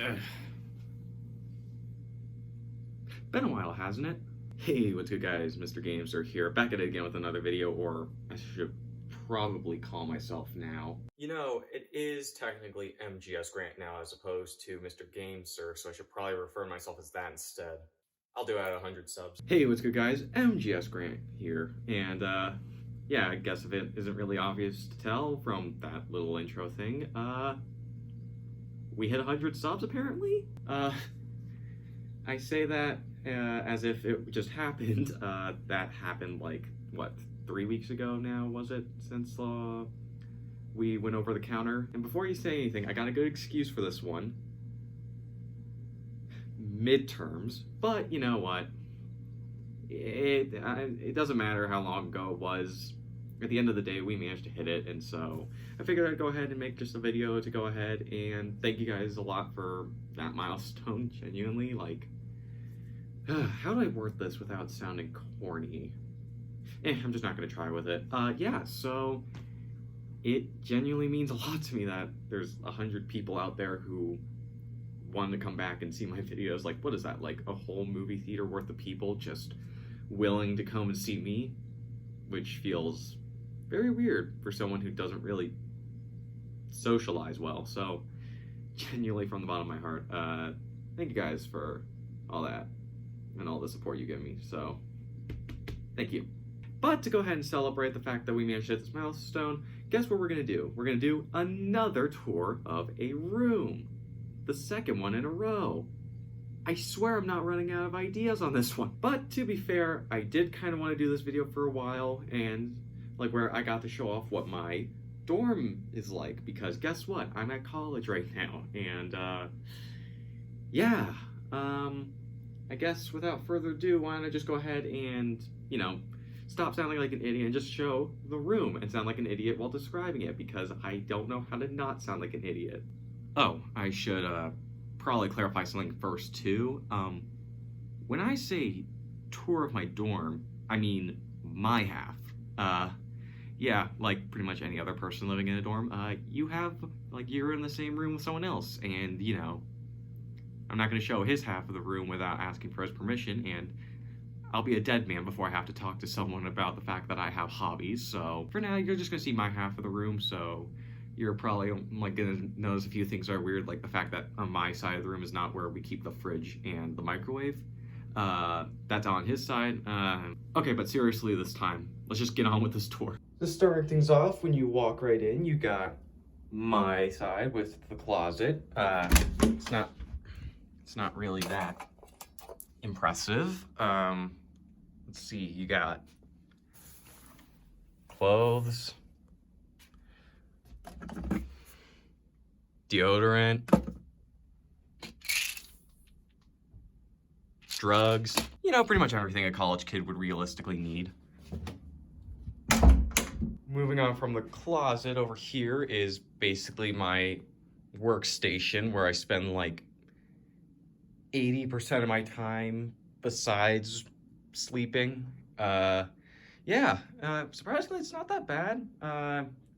Ugh. Been a while, hasn't it? Hey, what's good guys? Mr. Gamester here, back at it again with another video, or I should probably call myself now. You know, it is technically MGS Grant now as opposed to Mr. Gamester, so I should probably refer to myself as that instead. I'll do it at 100 subs. Hey, what's good guys? MGS Grant here, and yeah, I guess if it isn't really obvious to tell from that little intro thing, we hit 100 subs apparently? I say that as if it just happened. That happened like, what, 3 weeks ago now, was it? Since we went over the counter. And before you say anything, I got a good excuse for this one. Midterms. But you know what? It doesn't matter how long ago it was. At the end of the day, we managed to hit it, and so I figured I'd go ahead and make just a video to go ahead and thank you guys a lot for that milestone, genuinely. Like, how do I word this without sounding corny? I'm just not gonna try with it. Yeah, so it genuinely means a lot to me that there's 100 people out there who wanted to come back and see my videos. Like, what is that, like a whole movie theater worth of people just willing to come and see me? Which feels very weird for someone who doesn't really socialize well. So genuinely from the bottom of my heart, thank you guys for all that and all the support you give me. So thank you. But to go ahead and celebrate the fact that we managed to hit this milestone, guess what we're gonna do? We're gonna do another tour of a room. The second one in a row. I swear I'm not running out of ideas on this one. But to be fair, I did kind of want to do this video for a while, and like where I got to show off what my dorm is like, because guess what? I'm at college right now, and yeah, I guess without further ado, why don't I just go ahead and, you know, stop sounding like an idiot and just show the room and sound like an idiot while describing it, because I don't know how to not sound like an idiot. Oh, I should probably clarify something first too. When I say tour of my dorm, I mean my half. Yeah, like pretty much any other person living in a dorm, you have, like, you're in the same room with someone else, and, you know, I'm not gonna show his half of the room without asking for his permission, and I'll be a dead man before I have to talk to someone about the fact that I have hobbies. So for now, you're just gonna see my half of the room, so you're probably like gonna notice a few things are weird, like the fact that on my side of the room is not where we keep the fridge and the microwave. That's on his side. Okay, but seriously this time, let's just get on with this tour. To start things off, when you walk right in, you got my side with the closet. It's not really that impressive. Let's see, you got clothes, deodorant, drugs, you know, pretty much everything a college kid would realistically need. Moving on from the closet, over here is basically my workstation where I spend like 80% of my time besides sleeping. Yeah, surprisingly it's not that bad.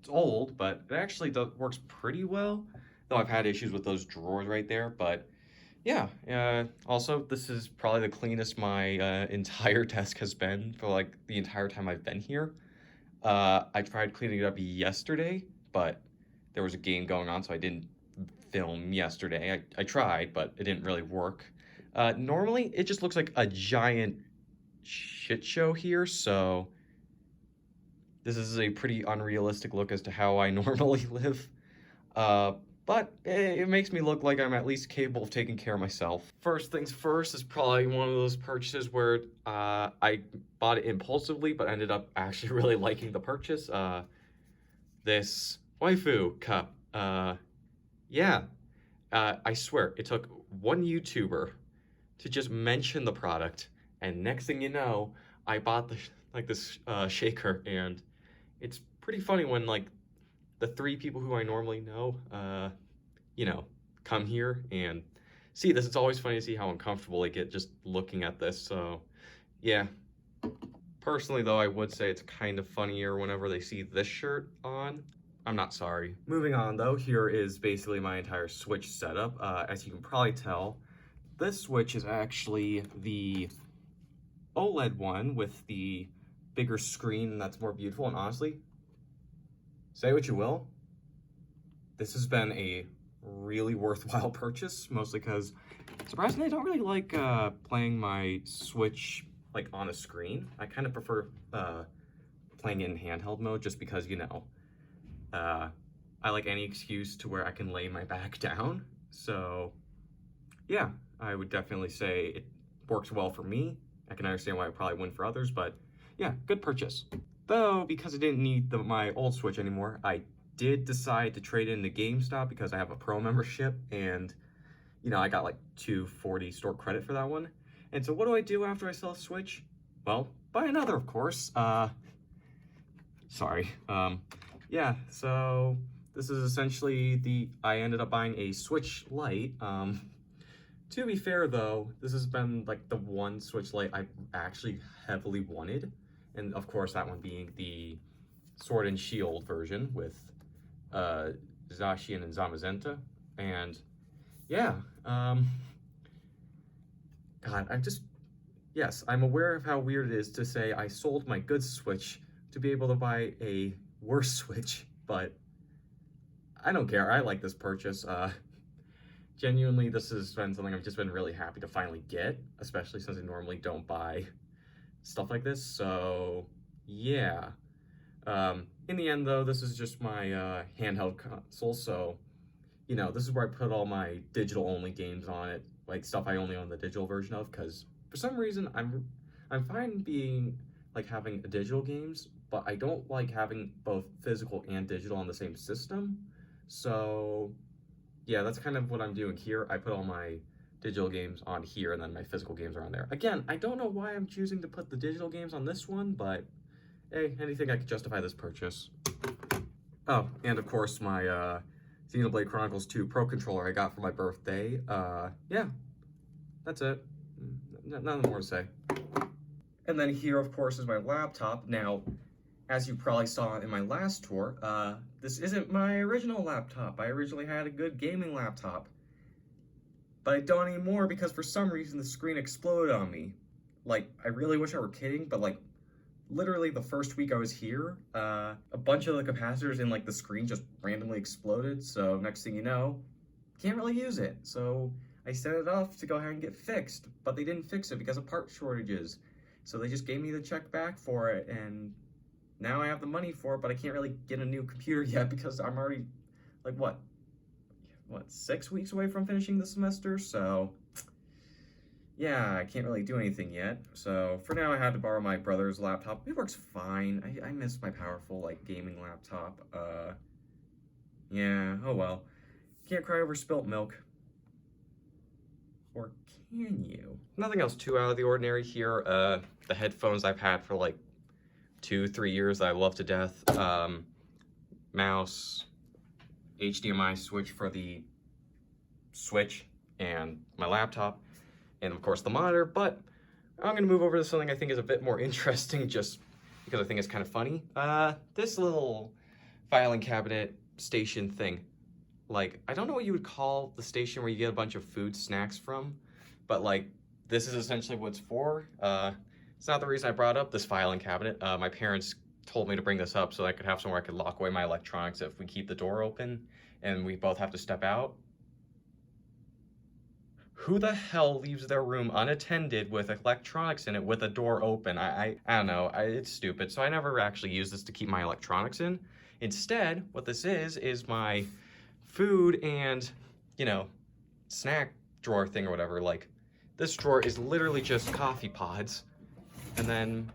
It's old, but it actually works pretty well, though I've had issues with those drawers right there. But yeah, also this is probably the cleanest my entire desk has been for like the entire time I've been here. I tried cleaning it up yesterday, but there was a game going on, so I didn't film yesterday. I tried, but it didn't really work. Normally it just looks like a giant shit show here, so this is a pretty unrealistic look as to how I normally live. But it makes me look like I'm at least capable of taking care of myself. First things first is probably one of those purchases where I bought it impulsively, but ended up actually really liking the purchase. This waifu cup. Yeah, I swear, it took one YouTuber to just mention the product, and next thing you know, I bought this shaker, and it's pretty funny when like the 3 people who I normally know, you know, come here and see this. It's always funny to see how uncomfortable they get just looking at this. So yeah, personally though, I would say it's kind of funnier whenever they see this shirt on. I'm not sorry. Moving on though, here is basically my entire Switch setup. As you can probably tell, this Switch is actually the OLED one with the bigger screen that's more beautiful, and honestly, say what you will, this has been a really worthwhile purchase, mostly because surprisingly I don't really like playing my Switch like on a screen. I kind of prefer playing it in handheld mode just because, you know, I like any excuse to where I can lay my back down. So yeah, I would definitely say it works well for me. I can understand why it probably wouldn't for others, but yeah, good purchase. Though, because I didn't need my old Switch anymore, I did decide to trade in to GameStop because I have a pro membership, and you know, I got like $2.40 store credit for that one. And so what do I do after I sell a Switch? Well, buy another, of course. Sorry. Yeah, so this is essentially I ended up buying a Switch Lite. To be fair though, this has been like the one Switch Lite I actually heavily wanted. And of course that one being the Sword and Shield version with Zacian and Zamazenta. And yeah, God, yes, I'm aware of how weird it is to say I sold my good Switch to be able to buy a worse Switch, but I don't care. I like this purchase. Genuinely, this has been something I've just been really happy to finally get, especially since I normally don't buy stuff like this. So yeah. In the end though, this is just my handheld console, so you know, this is where I put all my digital only games on it, like stuff I only own the digital version of, because for some reason I'm fine being like having a digital games, but I don't like having both physical and digital on the same system. So yeah, that's kind of what I'm doing here. I put all my digital games on here, and then my physical games are on there. Again, I don't know why I'm choosing to put the digital games on this one, but hey, anything I could justify this purchase. Oh, and of course my Xenoblade Chronicles 2 Pro Controller I got for my birthday. Yeah, that's it. Nothing more to say. And then here, of course, is my laptop. Now, as you probably saw in my last tour, this isn't my original laptop. I originally had a good gaming laptop, but I don't anymore because for some reason the screen exploded on me. Like, I really wish I were kidding, but like, literally the first week I was here, a bunch of the capacitors in like the screen just randomly exploded. So next thing you know, can't really use it. So I set it off to go ahead and get fixed, but they didn't fix it because of part shortages. So they just gave me the check back for it, and now I have the money for it, but I can't really get a new computer yet because I'm already like what 6 weeks away from finishing the semester. So yeah, I can't really do anything yet. So for now I had to borrow my brother's laptop. It works fine. I miss my powerful like gaming laptop. Yeah, oh well. Can't cry over spilt milk. Or can you? Nothing else too out of the ordinary here. The headphones I've had for like 2-3 years that I love to death. Mouse, HDMI switch for the Switch, and my laptop, and of course the monitor. But I'm gonna move over to something I think is a bit more interesting just because I think it's kind of funny. This little filing cabinet station thing. Like, I don't know what you would call the station where you get a bunch of food snacks from, but like, this is essentially what it's for. It's not the reason I brought up this filing cabinet. My parents told me to bring this up so I could have somewhere I could lock away my electronics if we keep the door open and we both have to step out. Who the hell leaves their room unattended with electronics in it with a door open? I don't know, it's stupid. So I never actually use this to keep my electronics in. Instead, what this is my food and, you know, snack drawer thing or whatever. Like, this drawer is literally just coffee pods. And then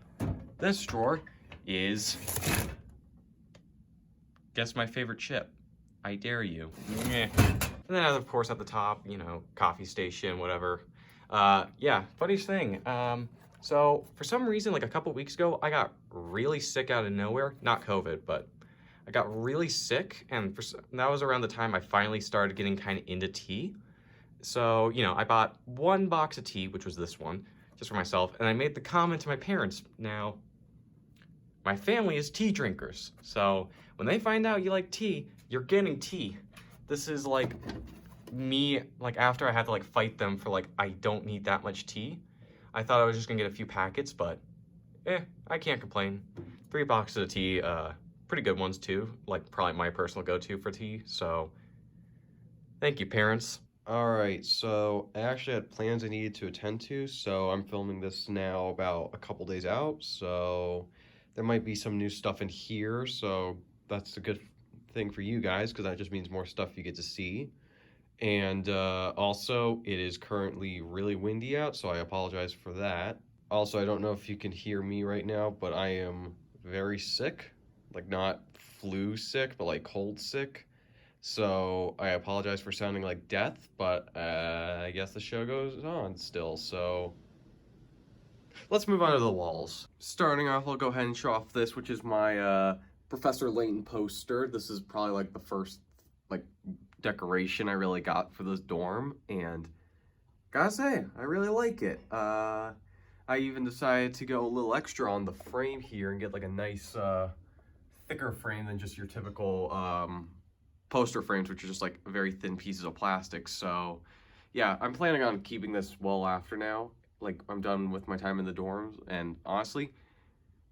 this drawer is, guess my favorite chip. I dare you. Meh. And then of course at the top, you know, coffee station, whatever. Yeah, funniest thing. So for some reason, like a couple weeks ago, I got really sick out of nowhere. Not COVID, but I got really sick, and that was around the time I finally started getting kind of into tea. So, you know, I bought one box of tea, which was this one, just for myself, and I made the comment to my parents. Now, my family is tea drinkers. So when they find out you like tea, you're getting tea. This is like me, like after I had to like fight them for like, I don't need that much tea. I thought I was just gonna get a few packets, but I can't complain. 3 boxes of tea, pretty good ones too. Like probably my personal go-to for tea. So thank you, parents. Alright, so I actually had plans I needed to attend to, so I'm filming this now about a couple days out, so there might be some new stuff in here, so that's a good thing for you guys, because that just means more stuff you get to see. And also, it is currently really windy out, so I apologize for that. Also, I don't know if you can hear me right now, but I am very sick. Like, not flu sick, but like cold sick. So I apologize for sounding like death, but I guess the show goes on still, so let's move on to the walls. Starting off, I'll go ahead and show off this, which is my Professor Layton poster. This is probably like the first like decoration I really got for this dorm, and gotta say, I really like it. I even decided to go a little extra on the frame here and get like a nice thicker frame than just your typical poster frames, which are just like very thin pieces of plastic. So yeah, I'm planning on keeping this well after now. Like, I'm done with my time in the dorms, and honestly,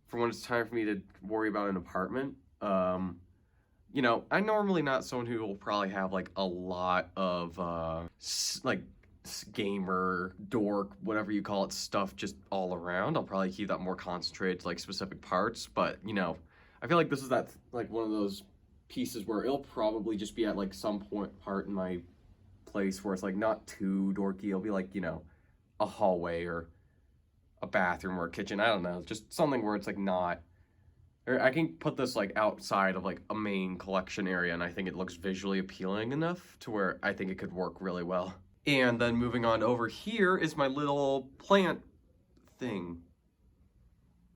for when it's time for me to worry about an apartment, you know, I'm normally not someone who will probably have like a lot of like gamer, dork, whatever you call it, stuff just all around. I'll probably keep that more concentrated to like specific parts, but you know, I feel like this is that like one of those pieces where it'll probably just be at like some part in my place where it's like not too dorky. It'll be like, you know, a hallway or a bathroom or a kitchen. I don't know, just something where it's like not, or I can put this like outside of like a main collection area, and I think it looks visually appealing enough to where I think it could work really well. And then moving on over here is my little plant thing.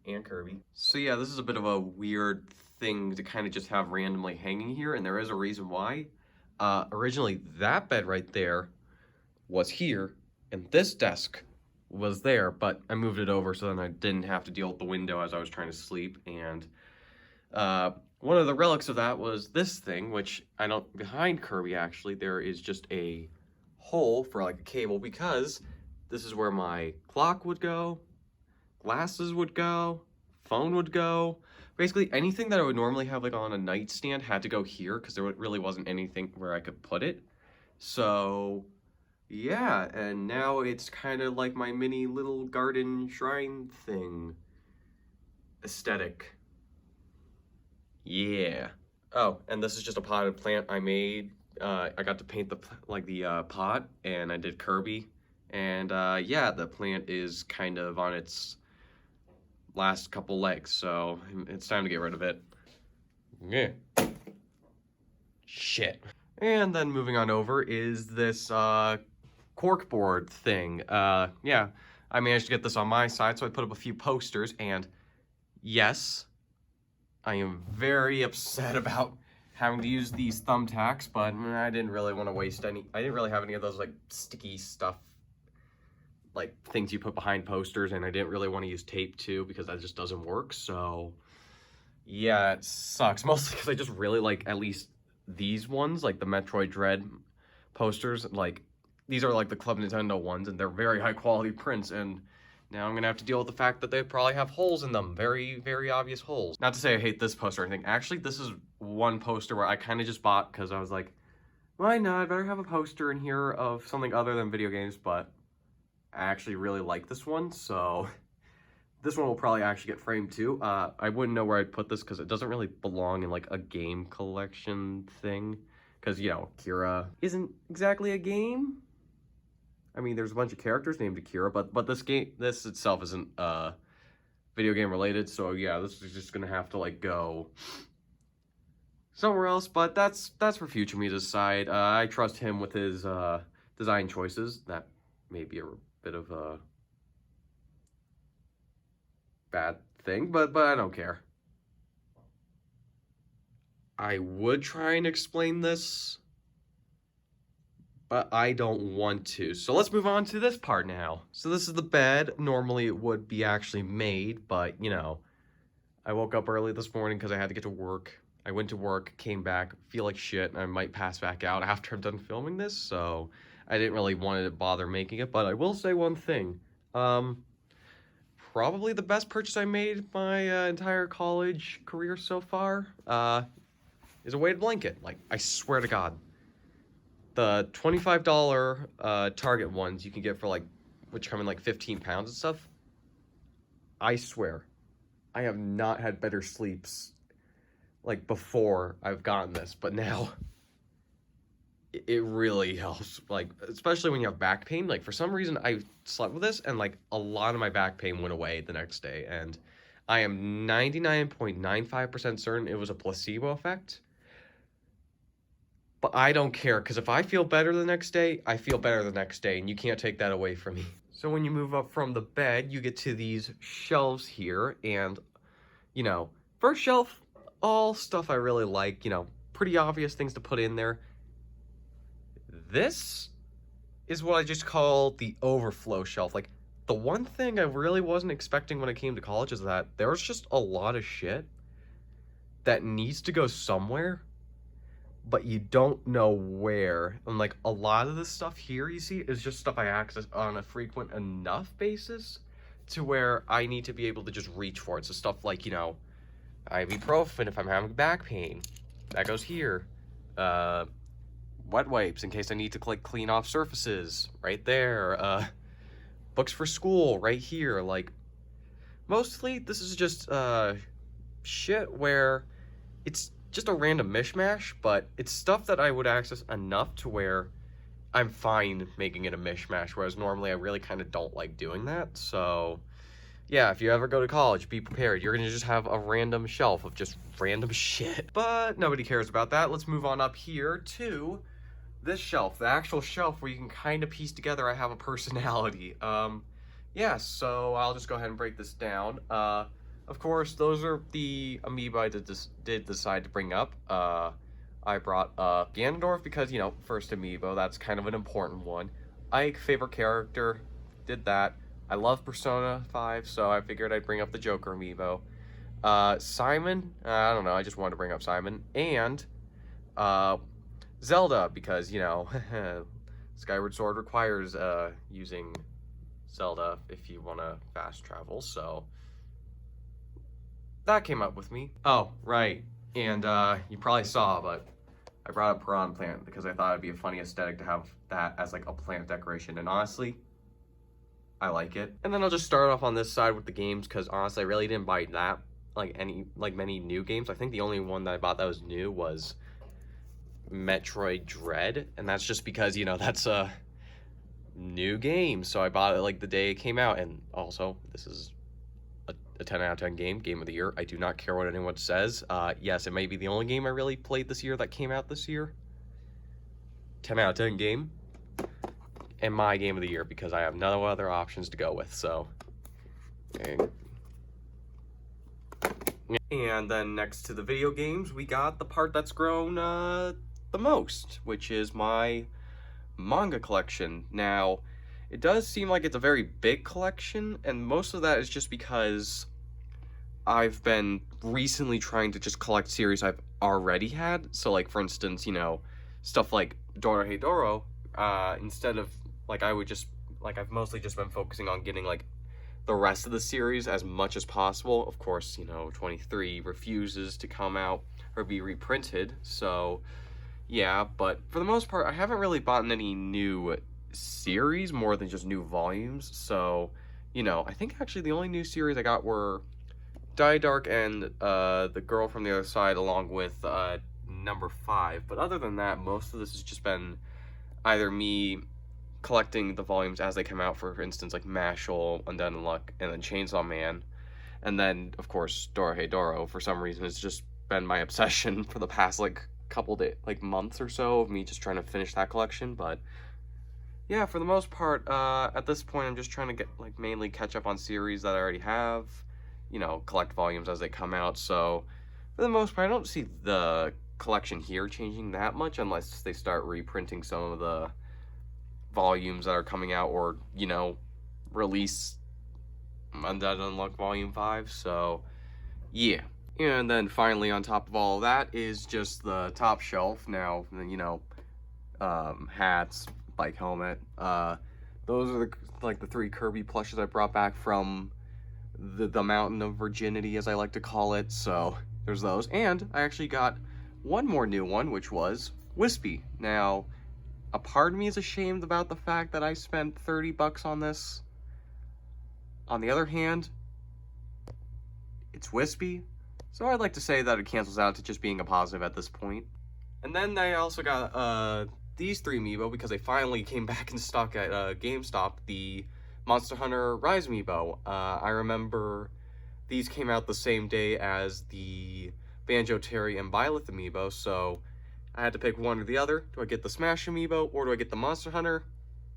And Kirby. So yeah, this is a bit of a weird thing to kind of just have randomly hanging here, and there is a reason why. Originally, that bed right there was here, and this desk was there, but I moved it over so then I didn't have to deal with the window as I was trying to sleep, and one of the relics of that was this thing, which I don't, behind Kirby actually, there is just a hole for like a cable, because this is where my clock would go, glasses would go, phone would go. Basically anything that I would normally have like on a nightstand had to go here, because there really wasn't anything where I could put it. So yeah, and now it's kind of like my mini little garden shrine thing aesthetic. Yeah. Oh, and this is just a potted plant I made. I got to paint the pot, and I did Kirby. And yeah, the plant is kind of on its last couple legs, so it's time to get rid of it. Yeah. Shit. And then moving on over is this corkboard thing. Yeah, I managed to get this on my side, so I put up a few posters, and yes, I am very upset about having to use these thumbtacks, but I didn't really want to waste any. I didn't really have any of those like sticky stuff, like things you put behind posters, and I didn't really want to use tape too, because that just doesn't work. So yeah, it sucks, mostly because I just really like at least these ones, like the Metroid Dread posters. Like, these are like the Club Nintendo ones, and they're very high quality prints, and now I'm gonna have to deal with the fact that they probably have holes in them, very, very obvious holes. Not to say I hate this poster or anything. Actually, this is one poster where I kind of just bought because I was like, why not? I'd better have a poster in here of something other than video games, but I actually really like this one, so this one will probably actually get framed too. I wouldn't know where I'd put this because it doesn't really belong in like a game collection thing, because, you know, Kira isn't exactly a game. I mean, there's a bunch of characters named Akira, but this itself isn't video game related, so yeah, this is just gonna have to like go somewhere else. But that's for future me to decide. I trust him with his design choices. That may be a bit of a bad thing, but I don't care. I would try and explain this, but I don't want to. So let's move on to this part now. So this is the bed. Normally it would be actually made, but you know, I woke up early this morning because I had to get to work. I went to work, came back, feel like shit, and I might pass back out after I'm done filming this, so I didn't really want to bother making it, but I will say one thing. Probably the best purchase I made my entire college career so far is a weighted blanket. Like, I swear to God. The $25 Target ones you can get for like, which come in like 15 pounds and stuff. I swear, I have not had better sleeps like before I've gotten this, but now it really helps. Like, especially when you have back pain. Like, for some reason, I slept with this and like a lot of my back pain went away the next day, and I am 99.95% certain it was a placebo effect. But I don't care, because if I feel better the next day, I feel better the next day, and you can't take that away from me. So when you move up from the bed, you get to these shelves here, and, you know, first shelf, all stuff I really like, you know, pretty obvious things to put in there. This is what I just call the Overflow Shelf. Like, the one thing I really wasn't expecting when I came to college is that there's just a lot of shit that needs to go somewhere, but you don't know where. And like a lot of the stuff here you see is just stuff I access on a frequent enough basis to where I need to be able to just reach for it. So stuff like, you know, ibuprofen if I'm having back pain, that goes here. Wet wipes in case I need to like clean off surfaces, right there. Books for school right here. Like, mostly this is just shit where it's just a random mishmash, but it's stuff that I would access enough to where I'm fine making it a mishmash, whereas normally I really kind of don't like doing that. So yeah, if you ever go to college, be prepared. You're gonna just have a random shelf of just random shit. But nobody cares about that. Let's move on up here to this shelf, the actual shelf where you can kind of piece together I have a personality. Yeah, so I'll just go ahead and break this down. Of course, those are the amiibo I did decide to bring up. I brought Ganondorf because, you know, first amiibo, that's kind of an important one. Ike, favorite character, did that. I love Persona 5, so I figured I'd bring up the Joker amiibo. Simon, I don't know, I just wanted to bring up Simon. And Zelda, because, you know, Skyward Sword requires using Zelda if you want to fast travel, so that came up with me. Oh, right. And you probably saw, but I brought up Piranha Plant because I thought it'd be a funny aesthetic to have that as like a plant decoration. And honestly, I like it. And then I'll just start off on this side with the games because honestly, I really didn't buy that many new games. I think the only one that I bought that was new was Metroid Dread, and that's just because, you know, that's a new game. So I bought it like the day it came out, and also this is a 10 out of 10 game of the year. I do not care what anyone says. Yes, it may be the only game I really played this year that came out this year. 10 out of 10 game. And my game of the year because I have no other options to go with, so. And then next to the video games, we got the part that's grown the most, which is my manga collection. Now, it does seem like it's a very big collection, and most of that is just because I've been recently trying to just collect series I've already had. So, like, for instance, you know, stuff like Dorohedoro, instead of, like, I've mostly just been focusing on getting, like, the rest of the series as much as possible. Of course, you know, 23 refuses to come out or be reprinted, so, yeah, but for the most part, I haven't really bought any new series more than just new volumes. So, you know, I think actually the only new series I got were Die Dark and The Girl from the Other Side, along with number 5. But other than that, most of this has just been either me collecting the volumes as they come out, for instance, like Mashal, Undead Unluck, and then Chainsaw Man. And then, of course, Dorohedoro, for some reason, has just been my obsession for the past, like, couple days, like, months or so of me just trying to finish that collection. But yeah, for the most part, at this point, I'm just trying to get, like, mainly catch up on series that I already have, you know, collect volumes as they come out. So for the most part, I don't see the collection here changing that much unless they start reprinting some of the volumes that are coming out, or, you know, release Undead Unluck Volume 5. So yeah. And then finally on top of all of that is just the top shelf. Now, you know, hats, bike helmet. Those are the 3 Kirby plushes I brought back from the Mountain of Virginity, as I like to call it. So there's those. And I actually got one more new one, which was Wispy. Now, a part of me is ashamed about the fact that I spent $30 on this. On the other hand, it's Wispy, so I'd like to say that it cancels out to just being a positive at this point. And then I also got these 3 amiibo because they finally came back in stock at GameStop, the Monster Hunter Rise amiibo. I remember these came out the same day as the Banjo, Terry, and Byleth amiibo, so I had to pick one or the other. Do I get the Smash amiibo or do I get the Monster Hunter?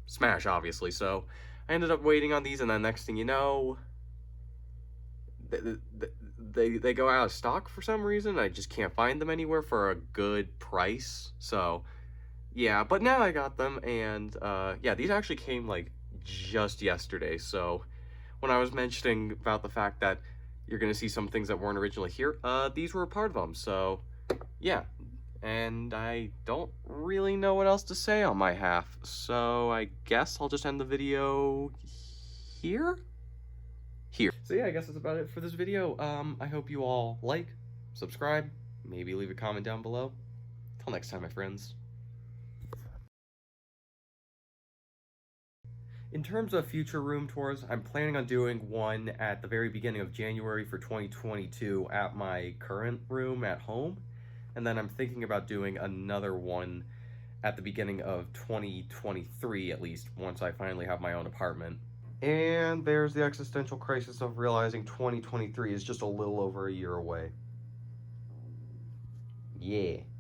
Smash, obviously, so I ended up waiting on these, and then next thing you know, they go out of stock for some reason. I just can't find them anywhere for a good price. So yeah, but now I got them, and yeah, these actually came like just yesterday. So when I was mentioning about the fact that you're gonna see some things that weren't originally here, these were a part of them. So yeah, and I don't really know what else to say on my half, so I guess I'll just end the video here. So yeah, I guess that's about it for this video. I hope you all like, subscribe, maybe leave a comment down below. Till next time, my friends. In terms of future room tours, I'm planning on doing one at the very beginning of January for 2022 at my current room at home. And then I'm thinking about doing another one at the beginning of 2023, at least, once I finally have my own apartment. And there's the existential crisis of realizing 2023 is just a little over a year away. Yeah.